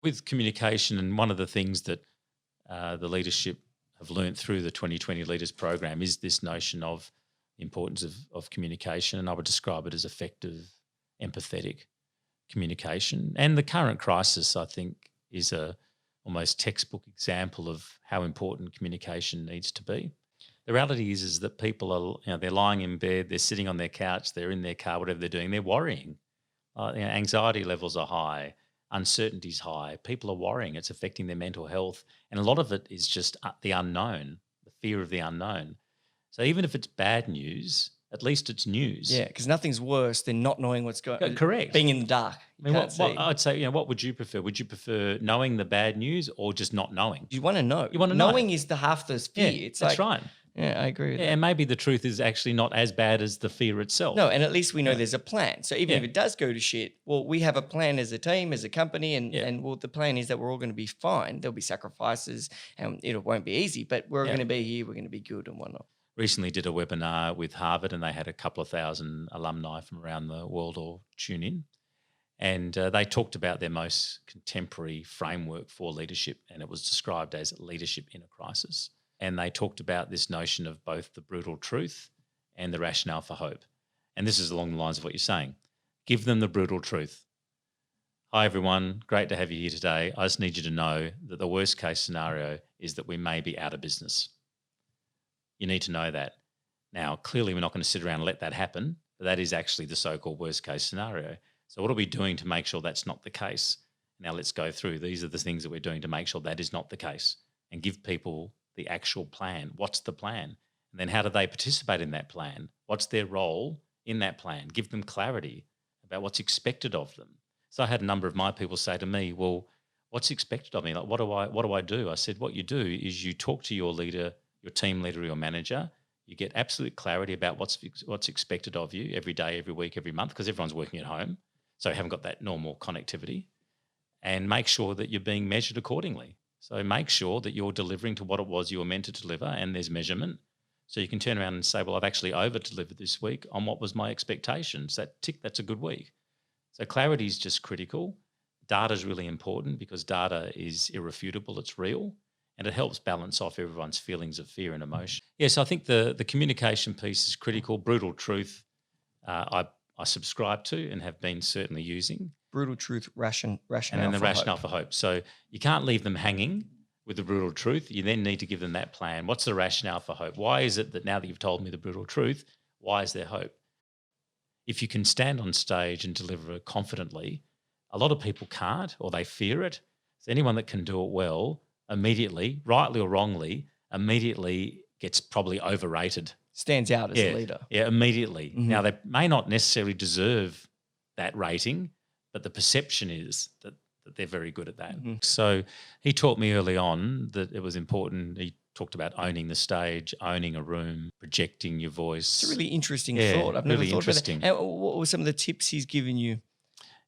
With communication, and one of the things that the leadership have learnt through the 2020 Leaders Program is this notion of the importance of communication, and I would describe it as effective, empathetic communication. And the current crisis, I think, is a almost textbook example of how important communication needs to be. The reality is that people are, they're lying in bed, they're sitting on their couch, they're in their car, whatever they're doing, they're worrying. Anxiety levels are high, uncertainty's high. People are worrying. It's affecting their mental health, and a lot of it is just the unknown, the fear of the unknown. So even if it's bad news, at least it's news. Yeah, because nothing's worse than not knowing what's going on. Correct. Being in the dark. I mean, what I'd say, what would you prefer? Would you prefer knowing the bad news or just not knowing? You want to know. You want to know. Knowing is the half the fear. Yeah, It's that's right. Yeah, I agree with that. And maybe the truth is actually not as bad as the fear itself. No, and at least we know there's a plan. So even if it does go to shit, well, we have a plan as a team, as a company, and well, the plan is that we're all going to be fine. There'll be sacrifices, and it won't be easy, but we're going to be here. We're going to be good and whatnot. Recently did a webinar with Harvard, and they had a couple of thousand alumni from around the world all tune in. And they talked about their most contemporary framework for leadership, and it was described as leadership in a crisis. And they talked about this notion of both the brutal truth and the rationale for hope. And this is along the lines of what you're saying. Give them the brutal truth. Hi, everyone. Great to have you here today. I just need you to know that the worst case scenario is that we may be out of business. You need to know that. Now, clearly, we're not going to sit around and let that happen, but that is actually the so-called worst case scenario. So what are we doing to make sure that's not the case? Now let's go through. These are the things that we're doing to make sure that is not the case, and give people the actual plan. What's the plan? And then how do they participate in that plan? What's their role in that plan? Give them clarity about what's expected of them. So I had a number of my people say to me, well, what's expected of me? Like, what do I do? I said, what you do is you talk to your leader, your team leader, or your manager. You get absolute clarity about what's expected of you every day, every week, every month, because everyone's working at home. So you haven't got that normal connectivity, and make sure that you're being measured accordingly. So make sure that you're delivering to what it was you were meant to deliver, and there's measurement. So you can turn around and say, well, I've actually over-delivered this week on what was my expectations. That's a good week. So clarity is just critical. Data is really important because data is irrefutable, it's real, and it helps balance off everyone's feelings of fear and emotion. Yes, I think the communication piece is critical. Brutal truth, I subscribe to and have been certainly using. Brutal truth, rationale, and then the rationale for hope. So you can't leave them hanging with the brutal truth. You then need to give them that plan. What's the rationale for hope? Why is it that now that you've told me the brutal truth, why is there hope? If you can stand on stage and deliver it confidently, a lot of people can't, or they fear it. So anyone that can do it well, immediately, rightly or wrongly, immediately gets probably overrated. Stands out as a leader. Yeah, immediately. Mm-hmm. Now, they may not necessarily deserve that rating, but the perception is that they're very good at that. Mm-hmm. So he taught me early on that it was important. He talked about owning the stage, owning a room, projecting your voice. It's a really interesting thought. I've never thought about that. And what were some of the tips he's given you?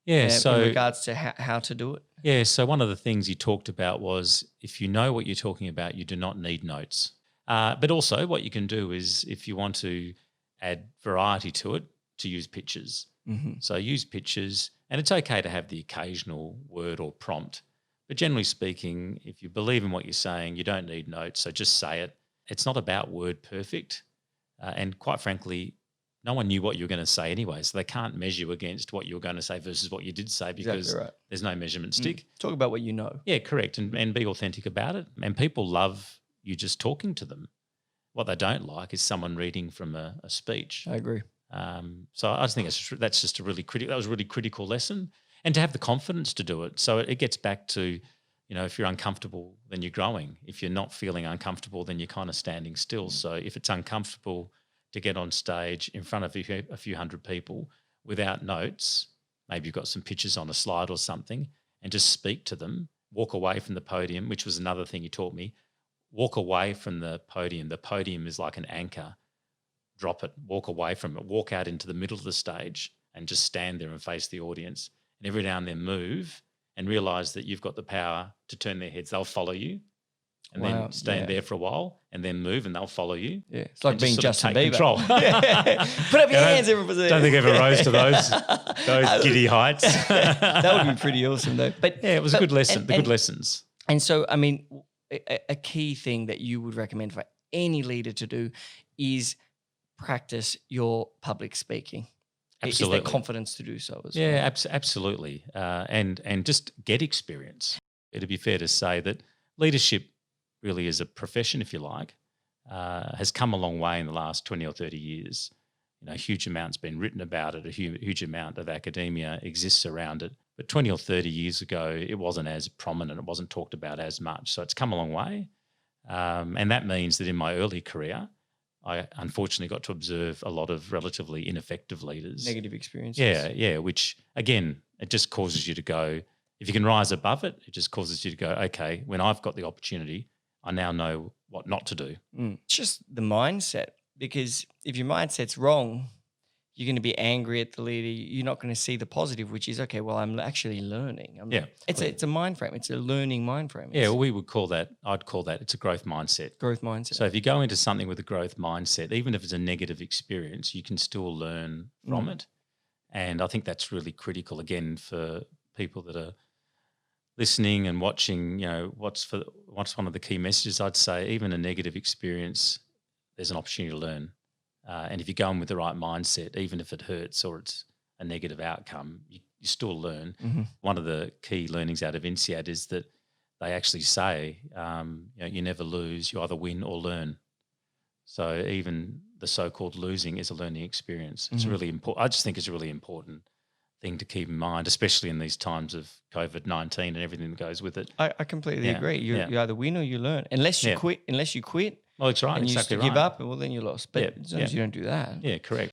Yeah, in regards to how to do it? Yeah, so one of the things he talked about was if you know what you're talking about, you do not need notes. But also what you can do is if you want to add variety to it, to use pictures. Mm-hmm. So use pictures, and it's okay to have the occasional word or prompt. But generally speaking, if you believe in what you're saying, you don't need notes, so just say it. It's not about word perfect. And quite frankly, no one knew what you were going to say anyway, so they can't measure you against what you were going to say versus what you did say because there's no measurement stick. Talk about what you know. Yeah, correct, and be authentic about it. And people love you just talking to them. What they don't like is someone reading from a speech. I agree. So I just think that's just a really critical. That was a really critical lesson, and to have the confidence to do it. So it gets back to, if you're uncomfortable, then you're growing. If you're not feeling uncomfortable, then you're kind of standing still. So if it's uncomfortable to get on stage in front of a few hundred people without notes, maybe you've got some pictures on a slide or something, and just speak to them. Walk away from the podium, which was another thing he taught me. Walk away from the podium. The podium is like an anchor. Drop it, walk away from it, walk out into the middle of the stage and just stand there and face the audience. And every now and then move and realise that you've got the power to turn their heads. They'll follow you. and then stand there for a while and then move and they'll follow you. Yeah, it's like being just Justin take Bieber. control. Put up your hands, everybody. Don't think I ever rose to those giddy heights. That would be pretty awesome, though. But yeah, it was a good lesson. Good lessons. And so, I mean, a key thing that you would recommend for any leader to do is practice your public speaking. Absolutely. Is there confidence to do so as well? Yeah, absolutely. And just get experience. It'd be fair to say that leadership really is a profession, if you like, has come a long way in the last 20 or 30 years. You know, a huge amount's been written about it, a huge amount of academia exists around it. But 20 or 30 years ago, it wasn't as prominent, it wasn't talked about as much. So it's come a long way. And that means that in my early career, I unfortunately got to observe a lot of relatively ineffective leaders. Negative experiences. Yeah, which, again, it just causes you to go, if you can rise above it, it just causes you to go, okay, when I've got the opportunity, I now know what not to do. It's just the mindset, because if your mindset's wrong, you're going to be angry at the leader. You're not going to see the positive, which is, okay, well, I'm actually learning. It's a mind frame. It's a learning mind frame. Yeah, well, I'd call that, it's a growth mindset. Growth mindset. So if you go into something with a growth mindset, even if it's a negative experience, you can still learn from it. And I think that's really critical, again, for people that are listening and watching. You know, what's one of the key messages? I'd say even a negative experience, there's an opportunity to learn. And if you go in with the right mindset, even if it hurts or it's a negative outcome, you still learn. One of the key learnings out of INSEAD is that they actually say, you never lose, you either win or learn. So even the so-called losing is a learning experience. It's really important. I just think it's a really important thing to keep in mind, especially in these times of COVID-19 and everything that goes with it. I completely agree. You either win or you learn. Unless you quit. Well, that's right. And exactly you right. give up, well, then you're lost. But as long as you don't do that. Yeah, correct.